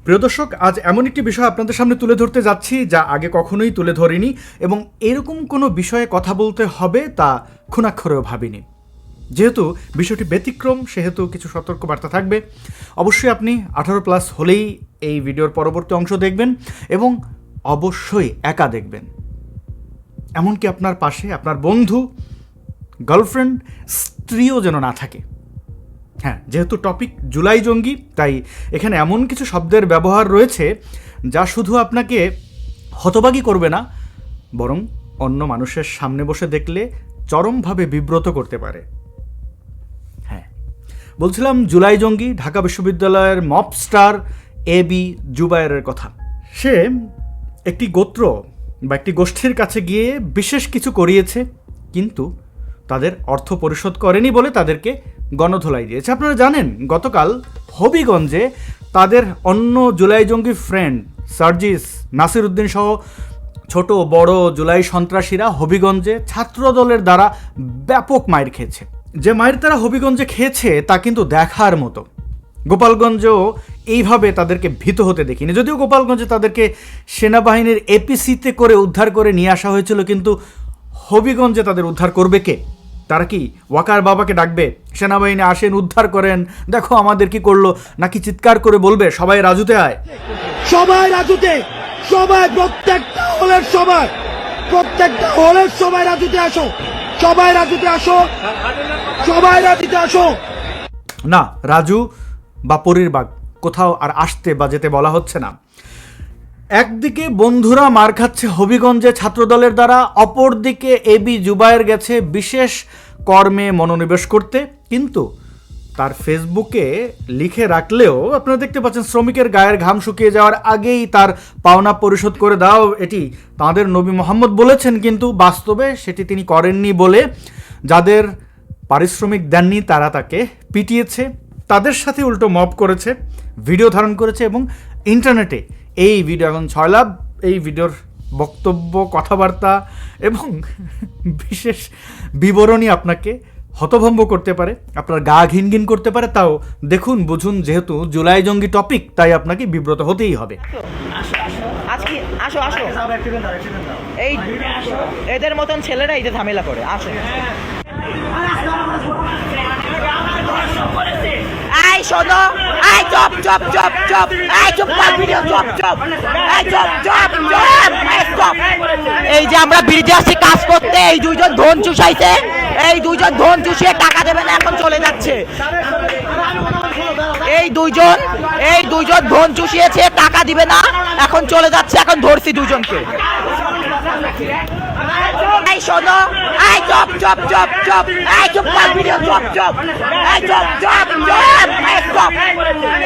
প্রিয় দর্শক, আজ এমন একটি বিষয় আপনাদের সামনে তুলে ধরতে যাচ্ছি যা আগে কখনোই তুলে ধরিনি, এবং এরকম কোনো বিষয়ে কথা বলতে হবে তা খুনাক্ষরেও ভাবিনি। যেহেতু বিষয়টি ব্যতিক্রম, সেহেতু কিছু সতর্কবার্তা থাকবে। অবশ্যই আপনি 18+ হলেই এই ভিডিওর পরবর্তী অংশ দেখবেন, এবং অবশ্যই একা দেখবেন। এমনকি আপনার পাশে আপনার বন্ধু, গার্লফ্রেন্ড, স্ত্রীও যেন না থাকে। হ্যাঁ, যেহেতু টপিক জুলাই জঙ্গি, তাই এখানে এমন কিছু শব্দের ব্যবহার রয়েছে যা শুধু আপনাকে হতবাগী করবে না, বরং অন্য মানুষের সামনে বসে দেখলে চরমভাবে বিব্রত করতে পারে। হ্যাঁ, বলছিলাম জুলাই জঙ্গি, ঢাকা বিশ্ববিদ্যালয়ের মব স্টার এবি জুবায়েরের কথা। সে একটি গোত্র বা একটি গোষ্ঠীর কাছে গিয়ে বিশেষ কিছু করিয়েছে, কিন্তু তাদের অর্থ পরিশোধ করেনি বলে তাদেরকে গণধোলাই দিয়েছে। আপনারা জানেন, গতকাল হবিগঞ্জে তাদের অন্য জুলাই জঙ্গি ফ্রেন্ড সার্জিস, নাসির উদ্দিন সহ ছোট বড় জুলাই সন্ত্রাসীরা হবিগঞ্জে ছাত্রদলের দ্বারা ব্যাপক মাইর খেয়েছে। যে মাইর তারা হবিগঞ্জে খেয়েছে তা কিন্তু দেখার মতো। গোপালগঞ্জেও এইভাবে তাদেরকে ভীত হতে দেখিনি, যদিও গোপালগঞ্জে তাদেরকে সেনাবাহিনীর এপিসিতে করে উদ্ধার করে নিয়ে আসা হয়েছিল, কিন্তু হবিগঞ্জে তাদের উদ্ধার করবে কে? তারা কি ওয়াকার বাবাকে ডাকবে, সেনাবাহিনী আসেন উদ্ধার করেন, দেখো আমাদের কি করলো, নাকি চিৎকার করে বলবে সবাই রাজুতে আয়, সবাই রাজুতে, সবাই প্রত্যেকটা হলের সবাই রাজুতে আসো, সবাই রাজুতে আসো, সবাই রাজুতে আসো। না, রাজু বা পরীর বাগ কোথাও আর আসতে বা যেতে বলা হচ্ছে না। একদিকে বন্ধুরা মার খাচ্ছে হবিগঞ্জে ছাত্রদলের দ্বারা, অপরদিকে এবি জুবায়ের গেছে বিশেষ কর্মে মনোনিবেশ করতে, কিন্তু তার ফেসবুকে লিখে রাখলেও আপনারা দেখতে পাচ্ছেন শ্রমিকের গায়ের ঘাম শুকিয়ে যাওয়ার আগেই তার পাওনা পরিশোধ করে দাও, এটি তাঁদের নবী মোহাম্মদ বলেছেন, কিন্তু বাস্তবে সেটি তিনি করেননি বলে যাদের পারিশ্রমিক দেননি তারা তাকে পিটিয়েছে, তাদের সাথে উল্টো মব করেছে, ভিডিও ধারণ করেছে, এবং ইন্টারনেটে এই ভিডিও এখন ছয়লাভ। এই ভিডিওর বক্তব্য, কথাবার্তা এবং বিশেষ বিবরণী আপনাকে হতভম্ব করতে পারে, আপনার গা ঘিনঘিন করতে পারে। তাও দেখুন, বুঝুন, যেহেতু জুলাই জঙ্গি টপিক, তাই আপনাকে বিব্রত হতেই হবে। আজকে আসো আসো, এই এদের মতন ছেলেরা এই যে ঝামেলা করে। আসো, এই শোনো, এই চপ চপ চপ চপ, এই চুপ কর, ভিডিও চপ চপ, এই চপ চপ চপ, এই চপ। এই যে আমরা ব্রিজে আসছি কাজ করতে, এই দুইজন ধন চুষাইছে, এই দুইজন ধন চুষিয়ে টাকা দেবে না, এখন চলে যাচ্ছে। এই দুইজন ধন চুষিয়েছে, টাকা দিবে না, এখন চলে যাচ্ছে। এখন ধরছি দুইজনকে। এই শোনো, এই চপ চপ চপ চপ, এই চুপ কর, ভিডিও চপ চপ, এই চপ চপ চপ, এই চপ।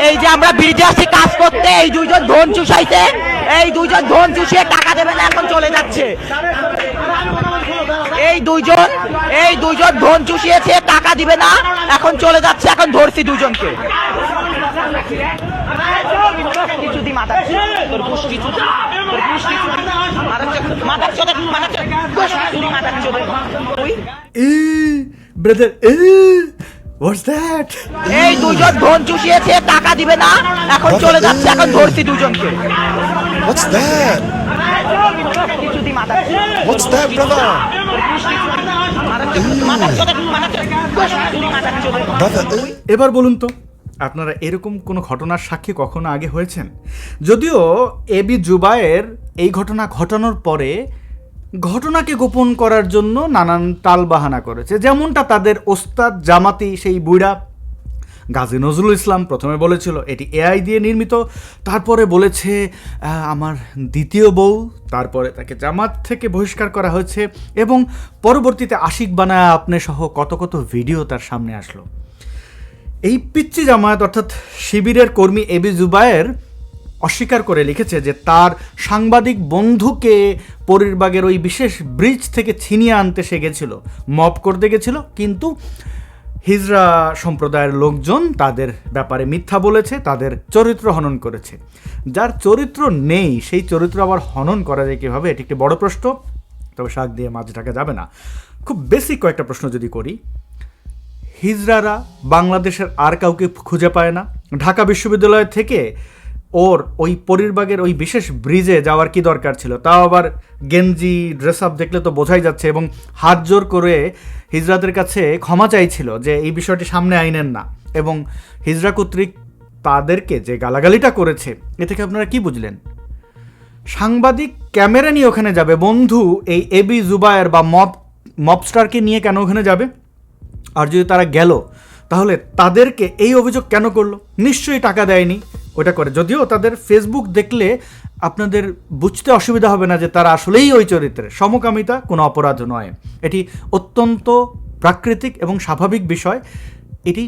এই যে আমরা ব্রিজে আসছি কাজ করতে, এই দুইজন ধন চুষাইছে, এই দুইজন ধন চুষিয়ে টাকা দেবে না, এখন চলে যাচ্ছে। এই দুইজন ধন চুষিয়েছে, টাকা দিবে না, এখন চলে যাচ্ছে। এখন ধরছি দুইজনকে। এই দুইজন ধন চুষিয়েছে, টাকা দিবে না, এখন চলে যাচ্ছে। এখন ধরছি দুইজনকে। What's that? What's that, brother? এবার বলুন তো, আপনারা এরকম কোনো ঘটনার সাক্ষী কখনো আগে হয়েছেন? যদিও এবি জুবায়ের এই ঘটনা ঘটানোর পরে ঘটনাকে গোপন করার জন্য নানান টালবাহানা করেছে, যেমনটা তাদের ওস্তাদ জামাতি সেই বুইড়া গাজী নজরুল ইসলাম প্রথমে বলেছিল এটি এআই দিয়ে নির্মিত, তারপরে বলেছে আমার দ্বিতীয় বউ, তারপরে তাকে জামাত থেকে বহিষ্কার করা হয়েছে, এবং পরবর্তীতে আশিক বানায়া আপনি সহ কত কত ভিডিও তার সামনে আসলো। এই পিচ্চি জামায়াত অর্থাৎ শিবিরের কর্মী এবি জুবায়ের অস্বীকার করে লিখেছে যে তার সাংবাদিক বন্ধুকে পরীরবাগের ওই বিশেষ ব্রিজ থেকে ছিনিয়ে আনতে সে গেছিল, মব করতে গেছিল, কিন্তু হিজরা সম্প্রদায়ের লোকজন তাদের ব্যাপারে মিথ্যা বলেছে, তাদের চরিত্র হনন করেছে। যার চরিত্র নেই সেই চরিত্র আবার হনন করা যায় কীভাবে, এটি একটি বড় প্রশ্ন, তবে শাক দিয়ে মাছ ঢাকা যাবে না। খুব বেসিক কয়েকটা প্রশ্ন যদি করি, হিজরারা বাংলাদেশের আর কাউকে খুঁজে পায় না। ঢাকা বিশ্ববিদ্যালয় থেকে ওর ওই পরিরবাগের ওই বিশেষ ব্রিজে যাওয়ার কি দরকার ছিল? তাও আবার গেঞ্জি ড্রেস আপ দেখলে তো বোঝাই যাচ্ছে, এবং হাত জোর করে হিজড়াদের কাছে ক্ষমা চাইছিল যে এই বিষয়টি সামনে আইনেন না। এবং হিজড়া কর্তৃক তাদেরকে যে গালাগালিটা করেছে, এ থেকে আপনারা কি বুঝলেন? সাংবাদিক ক্যামেরা নিয়ে ওখানে যাবে, বন্ধু এই এবি জুবায়ের বা মবস্টারকে নিয়ে কেন ওখানে যাবে? আর যদি তারা গেল, তাহলে তাদেরকে এই অভিযোগ কেন করলো? নিশ্চয়ই টাকা দেয়নি ওটা করে। যদিও তাদের ফেসবুক দেখলে আপনাদের বুঝতে অসুবিধা হবে না যে তারা আসলেই ওই চরিত্রের। সমকামিতা কোনো অপরাধ নয়, এটি অত্যন্ত প্রাকৃতিক এবং স্বাভাবিক বিষয়। এটি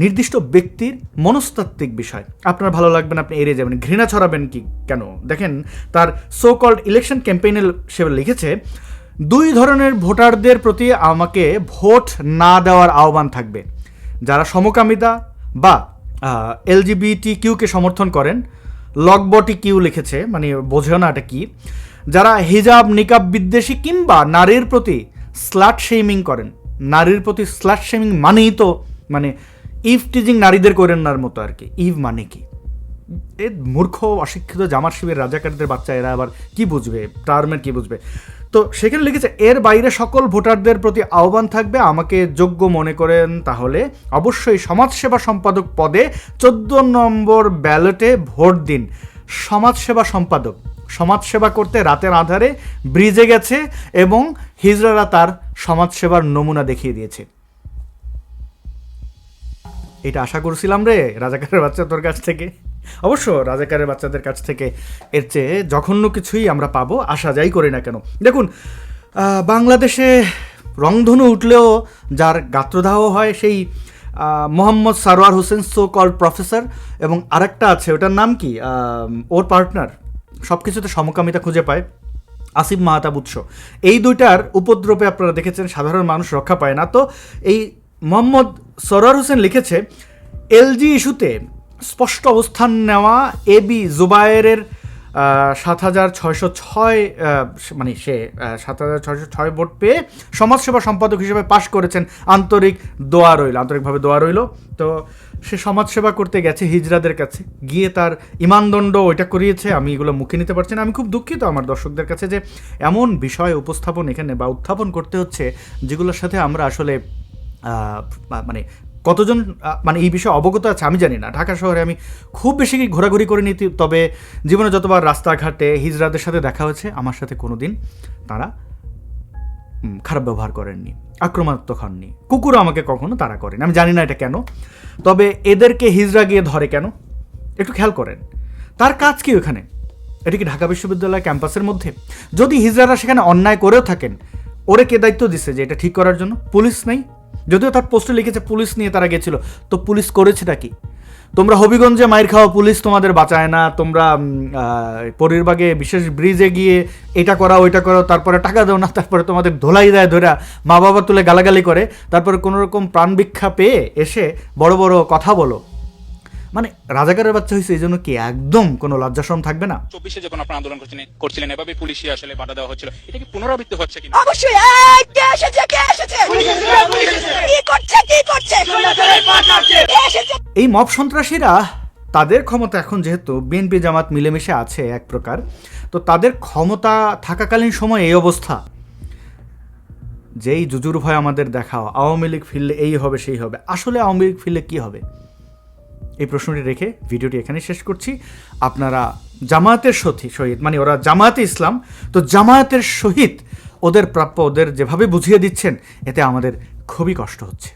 নির্দিষ্ট ব্যক্তির মনস্তাত্ত্বিক বিষয়। আপনার ভালো লাগবে না, আপনি এড়িয়ে যাবেন, ঘৃণা ছড়াবেন কি কেন? দেখেন, তার সো কল্ড ইলেকশন ক্যাম্পেইনে সে লিখেছে, 2 ধরনের ভোটারদের প্রতি আমাকে ভোট না দেওয়ার আহ্বান থাকবে। যারা সমকামিতা বা LGBTQ-কে সমর্থন করেন, লগবটি কিউ লিখেছে, মানে বোঝেও না এটা কি। যারা হিজাব নিকাব বিদ্বেষী কিংবা নারীর প্রতি স্লাট শেমিং করেন। নারীর প্রতি স্লাট শেমিং মানেই তো মানে ইভ টিজিং নারীদের করেন নার মতো আর কি। ইভ মানে কি? এ মূর্খ অশিক্ষিত জামার শিবির রাজাকারদের বাচ্চা, এরা আবার কি বুঝবে, টার্মের কি বুঝবে? তো সেখানে লিখেছে, এর বাইরে সকল ভোটারদের প্রতি আহ্বান থাকবে, আমাকে যোগ্য মনে করেন তাহলে অবশ্যই সমাজসেবা সম্পাদক পদে 14 নম্বর ব্যালটে ভোট দিন। সমাজসেবা সম্পাদক, সমাজসেবা করতে রাতের আধারে ব্রিজে গেছে এবং হিজড়ারা তার সমাজসেবার নমুনা দেখিয়ে দিয়েছে। এটা আশা করছিলাম রে রাজাকারের বাচ্চা তোর কাছ থেকে। অবশ্য রাজাকারের বাচ্চাদের কাছ থেকে এর চেয়ে জঘন্য কিছুই আমরা পাবো, আশা যাই করি না কেন। দেখুন, বাংলাদেশে রংধনু উঠলেও যার গাত্রদাহ হয় সেই Mohammad Sarwar Hossain, so called professor, এবং আরেকটা আছে, ওটার নাম কি, ওর পার্টনার, সব কিছুতে সমকামিতা খুঁজে পায়, আসিফ মাহতাব উৎস। এই দুইটার উপদ্রবে আপনারা দেখেছেন সাধারণ মানুষ রক্ষা পায় না। তো এই মোহাম্মদ সরোয়ার হোসেন লিখেছে, এলজি ইস্যুতে স্পষ্ট অবস্থান নেওয়া এবি জুবায়েরের 7,606 মানে সে 7,606 ভোট পেয়ে সমাজসেবা সম্পাদক হিসেবে পাশ করেছেন। আন্তরিকভাবে দোয়া রইল। তো সে সমাজসেবা করতে গেছে হিজড়াদের কাছে, গিয়ে তার ইমানদণ্ড ওইটা করিয়েছে। আমি এগুলো মুখে নিতে পারছি না। আমি খুব দুঃখিত আমার দর্শকদের কাছে যে এমন বিষয় উপস্থাপন এখানে বা উত্থাপন করতে হচ্ছে যেগুলোর সাথে আমরা আসলে মানে কতজন মানে এই বিষয়ে অবগত আছে আমি জানি না। ঢাকা শহরে আমি খুব বেশি ঘোরাঘুরি করিনি, তবে জীবনে যতবার রাস্তাঘাটে হিজড়াদের সাথে দেখা হয়েছে, আমার সাথে কোনো দিন তারা খারাপ ব্যবহার করেননি, আক্রমণাত্মক হননি। কুকুরও আমাকে কখনো তারা করেন। আমি জানি না এটা কেন, তবে এদেরকে হিজড়া গিয়ে ধরে কেন একটু খেয়াল করেন। তার কাজ কি ওখানে? এটা কি ঢাকা বিশ্ববিদ্যালয় ক্যাম্পাসের মধ্যে? যদি হিজড়ারা সেখানে অন্যায় করেও থাকেন, ওরে কে দায়িত্ব দিচ্ছে যে এটা ঠিক করার জন্য? পুলিশ নেই? যদিও তার পোস্টে লিখেছে পুলিশ নিয়ে তারা গেছিল, তো পুলিশ করেছেটা কি? তোমরা হবিগঞ্জে মাইর খাওয়া, পুলিশ তোমাদের বাঁচায় না। তোমরা পরিরবাগে বিশেষ ব্রিজে গিয়ে এটা করা ওইটা করো, তারপরে টাকা দাও না, তারপরে তোমাদের ধোলাই দেয় ধরা, মা বাবা তুলে গালাগালি করে, তারপরে কোনো রকম প্রাণ ভিক্ষা পেয়ে এসে বড় বড় কথা বলো। মানে রাজাকারের বাচ্চা হয়েছে, এই জন্য কি একদম কোনো লজ্জাশরম থাকবে না? 24-এ যখন আপনারা আন্দোলন করছিলেন এভাবে পুলিশই আসলে বাধা দেওয়া হচ্ছিল, এটা কি পুনরাবৃত্তি হচ্ছে কিনা? অবশ্যই। কে এসেছে? এই মব সন্ত্রাসীরা তাদের ক্ষমতা এখন যেহেতু বিএনপি জামাত মিলেমিশে আছে এক প্রকার, তো তাদের ক্ষমতা থাকাকালীন সময় এই অবস্থা, যেই জুজুর ভয় আমাদের দেখাও, আওয়ামী লীগ ফিরলে এই হবে সেই হবে। আসলে আওয়ামী লীগ ফিরলে কী হবে? এই প্রশ্নটি রেখে ভিডিওটি এখানে শেষ করছি। আপনারা জামায়াতের শহীদ, মানে ওরা জামায়াতে ইসলাম, তো জামায়াতের শহীদ ওদের প্রাপ্য ওদের যেভাবে বুঝিয়ে দিচ্ছেন, এতে আমাদের খুবই কষ্ট হচ্ছে।